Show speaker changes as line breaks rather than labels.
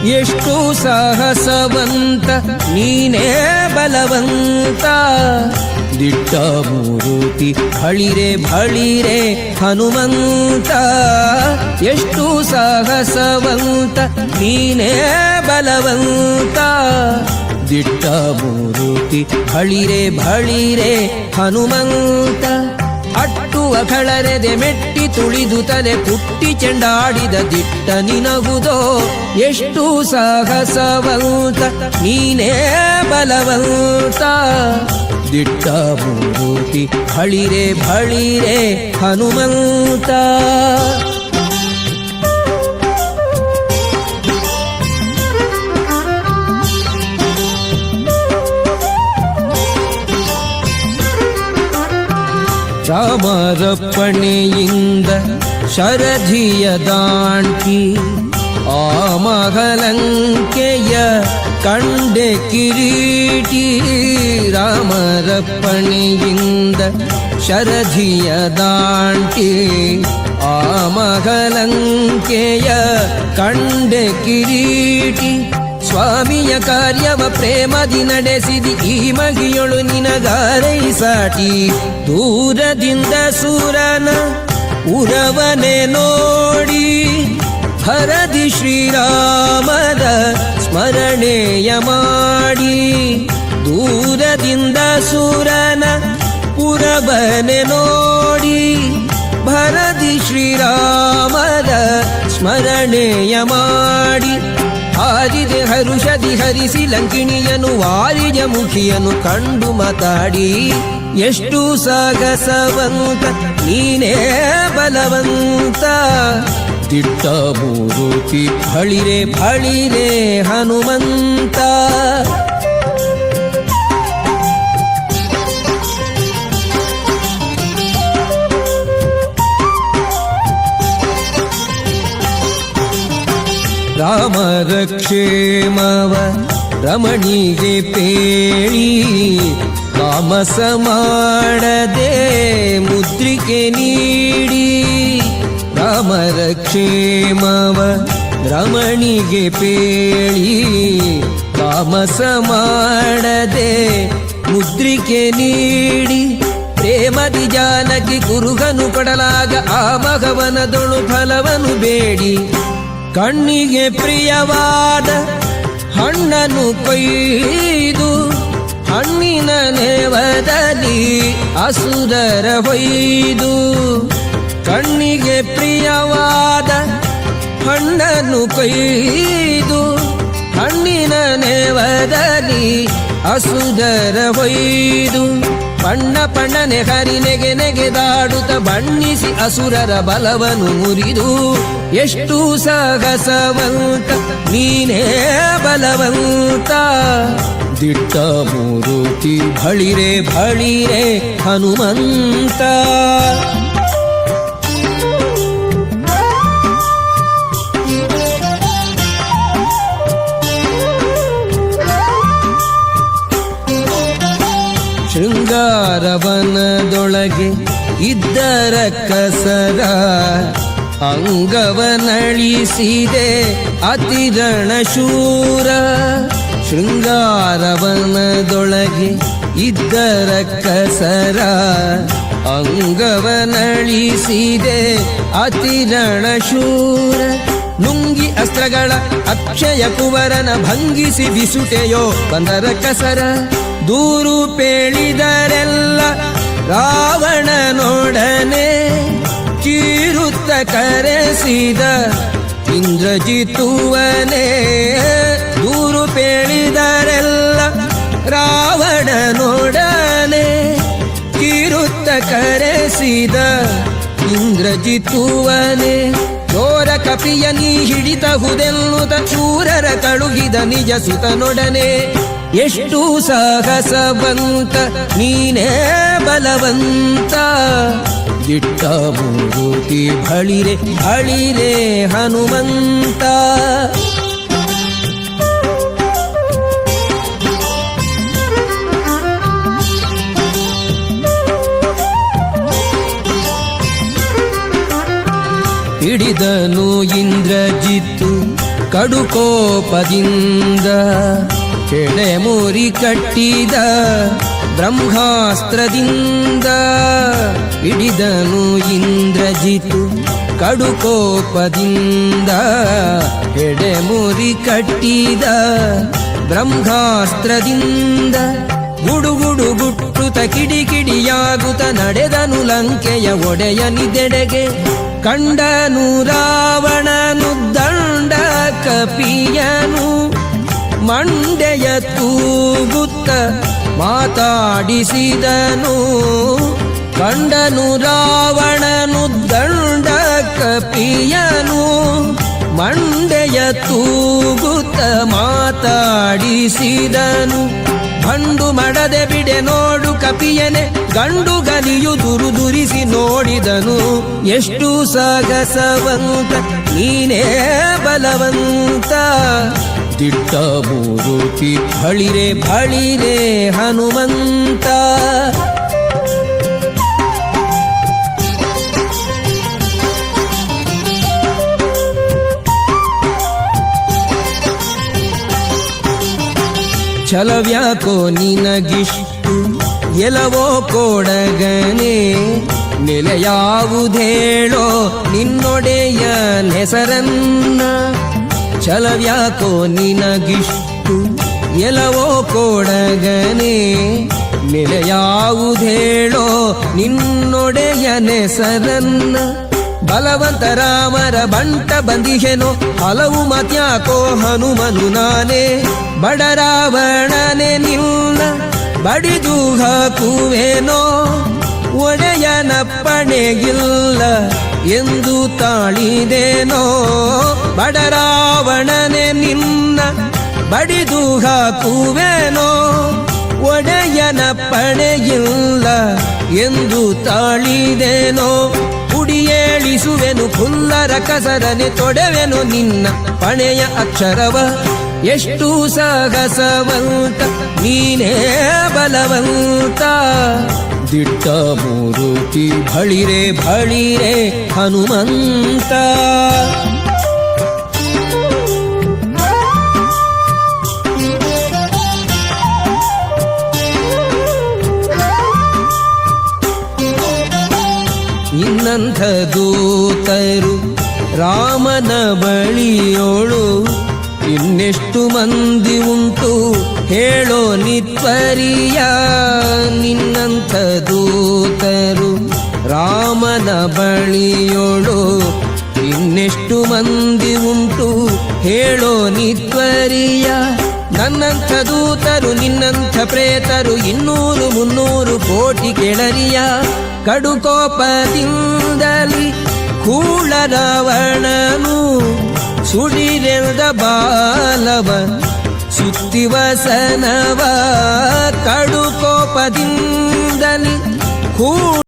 ಎಷ್ಟು ಸಾಹಸವಂತ ನೀನೇ ಬಲವಂತ. ದಿಟ್ಟ ಮೂರುತಿ ಭಳಿರೆ ಭಳಿರೆ ಹನುಮಂತ. ಎಷ್ಟು ಸಾಹಸವಂತ ನೀನೇ ಬಲವಂತ. ದಿಟ್ಟ ಮೂರುತಿ ಭಳಿರೆ ಭಳಿರೆ ಹನುಮಂತ. ಅಟ್ಟುವ ಖಳರೆದೆ ಮೆಟ್ಟಿ ತುಳಿದು ತಲೆ ಪುಟ್ಟಿ ಚೆಂಡಾಡಿದ ದಿಟ್ಟ ನಿನಗುದೋ. ಎಷ್ಟು ಸಾಹಸವಂತ ನೀನೇ ಬಲವಂತ. ದಿಟ್ಟ ಮೂರುತಿ ಭಳಿರೆ ಭಳಿರೆ ಹನುಮಂತ. ರಾಮರಪ್ಪಣೆಯಿಂದ ಶರಧಿಯ ದಾಂಟಿ ಆ ಮಹಲಂಕೆಯ ಕಂಡೆ ಕಿರೀಟಿ. ರಾಮರಪ್ಪಣೆಯಿಂದ ಶರಧಿಯ ದಾಂಟಿ ಆ ಮಹಲಂಕೆಯ ಕಂಡೆ ಕಿರೀಟಿ. ಸ್ವಾಮಿಯ ಕಾರ್ಯವ ಪ್ರೇಮದಿ ನಡೆಸಿದಿ ಈ ಮಗಿಯೊಳು ನಿನಗಾರೈ ಸಾಟಿ. ದೂರದಿಂದ ಸೂರನ ಉರವನೆ ನೋಡಿ ಹರದಿ ಶ್ರೀರಾಮದ ಸ್ಮರಣೆಯ ಮಾಡಿ. ದೂರದಿಂದ ಸೂರನ ಉರವನೆ ನೋಡಿ ಭರದಿ ಶ್ರೀರಾಮದ ಸ್ಮರಣೆಯ ಮಾಡಿ. ಹಾರಿದೆ ಹರುಷದಿ ಹರಿಸಿ ಲಂಕಿಣಿಯನು ವಾರಿಜ ಮುಖಿಯನು ಕಂಡು ಮಾತಾಡಿ. ಎಷ್ಟು ಸಾಗಸವಂತ ನೀನೇ ಬಲವಂತ. ದಿಟ್ಟ ಮೂರುತಿ ಭಳಿರೆ ಭಳಿರೆ ಹನುಮಂತ. ರಾಮರ ಕ್ಷೇಮವ ರಮಣಿಗೆ ಪೇಳಿ ತಾಮಸ ಮಾಡದೆ ಮುದ್ರಿಕೆ ನೀಡಿ. ರಾಮರ ಕ್ಷೇಮವ ರಮಣಿಗೆ ಪೇಳಿ ತಾಮಸ ಮಾಡದೆ ಮುದ್ರಿಕೆ ನೀಡಿ. ಪ್ರೇಮದಿ ಜಾನಕಿ ಕುರುಗನು ಕೊಡಲಾಗ ಆ ಮಗವನದೊಳು ಫಲವನು ಬೇಡಿ. ಕಣ್ಣಿಗೆ ಪ್ರಿಯವಾದ ಹಣ್ಣನ್ನು ಕೊಯ್ದು ಹಣ್ಣಿನ ನೇವದಲ್ಲಿ ಅಸುರರ ಹೊಯ್ದು. ಕಣ್ಣಿಗೆ ಪ್ರಿಯವಾದ ಹಣ್ಣನ್ನು ಕೊಯ್ದು ಹಣ್ಣಿನ ನೇವದಲ್ಲಿ ಅಸುರರ ಹೊಯ್ದು. ಪಣ್ಣ ಪಣ್ಣನೆ ಹರಿ ನೆಗೆ ನೆಗೆದಾಡುತ್ತ ಬಣ್ಣಿಸಿ ಅಸುರರ ಬಲವನು ಮುರಿದು. ಎಷ್ಟು ಸಾಹಸವಂತ ನೀನೇ ಬಲವಂತ. ದಿಟ್ಟ ಮೂರುತಿ ಭಳಿರೆ ಭಳಿರೆ ಹನುಮಂತ. ಶೃಂಗಾರವನದೊಳಗೆ ಇದ್ದರ ಕಸರ ಅಂಗವನಳಿಸಿದೆ ಅತಿರಣ ಶೂರ. ಶೃಂಗಾರವನದೊಳಗೆ ಇದ್ದರ ಕಸರ ಅಂಗವನಳಿಸಿದೆ ಅತಿರಣ ಶೂರ. ನುಂಗಿ ಅಸ್ತ್ರಗಳ ಅಕ್ಷಯ ಕುವರನ ಭಂಗಿಸಿ ಬಿಸುಟೆಯೋ ಬಂದರ ಕಸರ. ದೂರು ಪೇಳಿದರೆಲ್ಲ ರಾವಣನೊಡನೆ ಕೀರುತ್ತ ಕರೆಸಿದ ಇಂದ್ರಜಿತುವನೇ. ದೂರು ಪೇಳಿದರೆಲ್ಲ ರಾವಣನೊಡನೆ ಕೀರುತ್ತ ಕರೆಸಿದ ಇಂದ್ರಜಿತುವನೇ. ಚೋರ ಕಪಿಯ ನೀ ಹಿಡಿತಹುದೆನ್ನುತ್ತ ಶೂರರ ಕಳುಹಿದ ನಿಜ ಸುತನೊಡನೆ. ಎಷ್ಟು ಸಾಹಸವಂತ ನೀನೇ ಬಲವಂತ. ದಿಟ್ಟ ಮೂರುತಿ ಭಳಿರೆ ಭಳಿರೆ ಹನುಮಂತ. ಹಿಡಿದನು ಇಂದ್ರಜಿತ್ತು ಕಡುಕೋಪದಿಂದ ಕೆಳೆಮುರಿ ಕಟ್ಟಿದ ಬ್ರಹ್ಮಾಸ್ತ್ರದಿಂದ ಹಿಡಿದನು ಇಂದ್ರಜಿತು. ಕಡುಕೋಪದಿಂದ ಎಡೆಮುರಿ ಕಟ್ಟಿದ ಬ್ರಹ್ಮಾಸ್ತ್ರದಿಂದ ಗುಡುಗುಡು ಗುಟ್ಟುತ ಕಿಡಿಕಿಡಿಯಾಗುತ್ತ ನಡೆದನು ಲಂಕೆಯ ಒಡೆಯನಿದೆಡೆಗೆ. ಕಂಡನು ರಾವಣನು ದಂಡ ಕಪಿಯನು ಮಂಡೆಯ ತೂಗುತ್ತ ಮಾತಾಡಿಸಿದನು. ಕಂಡನು ರಾವಣನು ದಂಡ ಕಪಿಯನು ಮಂಡೆಯ ತೂಗುತ್ತ ಮಾತಾಡಿಸಿದನು. ಭಂಡು ಮಡದೆ ಬಿಡೆ ನೋಡು ಕಪಿಯನೆ ಗಂಡು ಗಲಿಯು ದುರಿಸಿ ನೋಡಿದನು. ಎಷ್ಟು ಸಾಗಸವಂತ ನೀನೇ ಬಲವಂತ, ದಿಟ್ಟ ಮೂರುತಿ ಬಳಿರೆ ಬಳಿರೆ ಹನುಮಂತ. ಛಲವ್ಯಾಕೋ ನಿನಗಿಷ್ಟು ಎಲವೋ ಕೊಡಗನೆ, ನೆಲೆಯಾವುದೇಳೋ ನಿನ್ನೊಡೆಯ ಹೆಸರನ್ನ. ಛಲವ್ಯಾಕೋ ನಿನಗಿಷ್ಟು ಎಲವೋ ಕೊಡಗನೆ, ನೆಲೆಯಾವುದೇಳೋ ನಿನ್ನೊಡೆಯ ಹೆಸರನ್ನ. ಬಲವಂತ ರಾಮರ ಬಂಟ ಬಂದಿಹೆನೋ ಹಲವು ಮತ್ಯಾಕೋ ಹನುಮನು ನಾನೇ. ಬಡರಾವಣನೆ ನಿನ್ನ ಬಡಿದು ಹಾಕುವೆನೋ, ಒಡೆಯನಪ್ಪಣೆಗಿಲ್ಲ ಎಂದು ತಾಳಿದೇನೋ. ಬಡರಾವಣನೆ ನಿನ್ನ ಬಡಿದು ಹಾಕುವೆನೋ, ಒಡೆಯನಪ್ಪಣೆಗಿಲ್ಲ ಎಂದು ತಾಳಿದೇನೋ. ಕುಡಿಯೇಳಿಸುವೆನು ಕುಲ್ಲರ ಕಸರನೆ ತೊಡೆವೆನು ನಿನ್ನ ಪಣೆಯ ಅಕ್ಷರವ. ಎಷ್ಟು ಸಾಹಸವಂತ ನೀನೇ ಬಲವಂತ, ದಿಟ್ಟ ಮೂರುತಿ ಬಳಿರೆ ಬಳಿರೆ ಹನುಮಂತ. ಇನ್ನಂಥ ದೂತರು ರಾಮನ ಬಳಿಯೋಳು ಇನ್ನೆಷ್ಟು ಮಂದಿ ಉಂಟು ಹೇಳೋ ನಿತ್ವರಿಯ. ನಿನ್ನಂಥ ದೂತರು ರಾಮನ ಬಳಿಯೋಳು ಇನ್ನೆಷ್ಟು ಮಂದಿ ಉಂಟು ಹೇಳೋ ನಿತ್ವರಿಯ. ನನ್ನಂಥ ದೂತರು ನಿನ್ನಂಥ ಪ್ರೇತರು 200-300 ಕೋಟಿ ಕೆಳರಿಯ. ಕಡುಕೋಪದಿಂದಲಿ ಕೂಳ ರಾವಣನು ಸುಡಿರೆದ ಬಾಲವ ಸುತ್ತಿವಸನವ. ಕಡುಕೋಪದಿಂದಲಿ